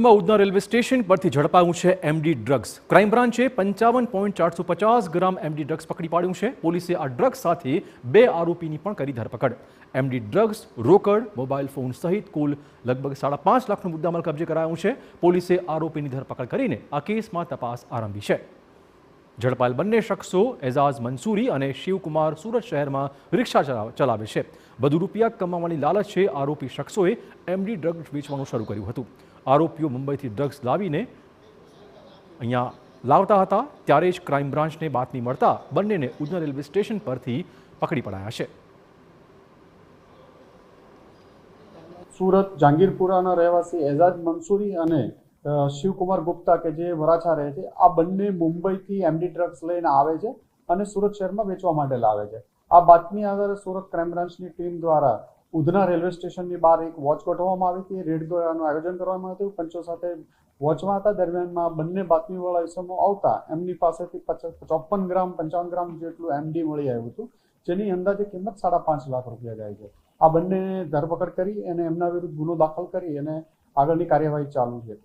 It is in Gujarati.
સુરતમાં ઉધના રેલવે સ્ટેશન પરથી ઝડપાયું છે એમડી ડ્રગ્સ. ક્રાઇમ બ્રાન્ચે 55.450 ગ્રામ એમડી ડ્રગ્સ પકડી પાડ્યું છે. પોલીસે આ ડ્રગ્સ સાથે 2 આરોપીની પણ કરી ધરપકડ. એમડી ડ્રગ્સ, રોકડ, મોબાઈલ ફોન સહિત કુલ લગભગ 5.5 લાખનો મુદ્દામાલ કબજે કરાયો છે. પોલીસે આરોપીની ધરપકડ કરીને આ કેસમાં તપાસ આરંભી છે. ઝડપાયેલ બંને શખ્સો એઝાઝ મંસૂરી અને શિવકુમાર સુરત શહેરમાં રિક્ષા ચલાવે છે. વધુ રૂપિયા કમાવાની લાલચે આરોપી શખ્સોએ એમડી ડ્રગ્સ વેચવાનું શરૂ કર્યું હતું. આરોપીઓ મુંબઈથી ડ્રગ્સ લાવીને અહીંયા લાવતા હતા ત્યારે જ ક્રાઇમ બ્રાન્ચને બાતમી મળતા બંનેને ઉધના રેલવે સ્ટેશન પરથી પકડી પડાયા છે. સુરત જહાંગીરપુરાના રહેવાસી એઝાજ મંસૂરી અને શિવકુમાર ગુપ્તા કે જે વરાછા રહે છે, આ બંને મુંબઈથી એમડી ડ્રગ્સ લઈને આવે છે અને સુરત શહેરમાં વેચવા માટે લાવે છે. આ બાતમી આધારે સુરત ક્રાઇમ બ્રાન્ચની ટીમ દ્વારા ઉધના રેલવે સ્ટેશનની બહાર એક વોચ ગોઠવવામાં આવી હતી. રેડ કરવાનું આયોજન કરવામાં આવ્યું. પંચો સાથે વોચમાં હતા. દરમિયાનમાં બંને બાતમીવાળા ઇસમો આવતા એમની પાસેથી 54 ગ્રામ 55 ગ્રામ જેટલું એમડી મળી આવ્યું હતું, જેની અંદાજે કિંમત 5.5 લાખ રૂપિયા જાય છે. આ બંને ધરપકડ કરી અને એમના વિરુદ્ધ ગુનો દાખલ કરી અને આગળની કાર્યવાહી ચાલુ છે.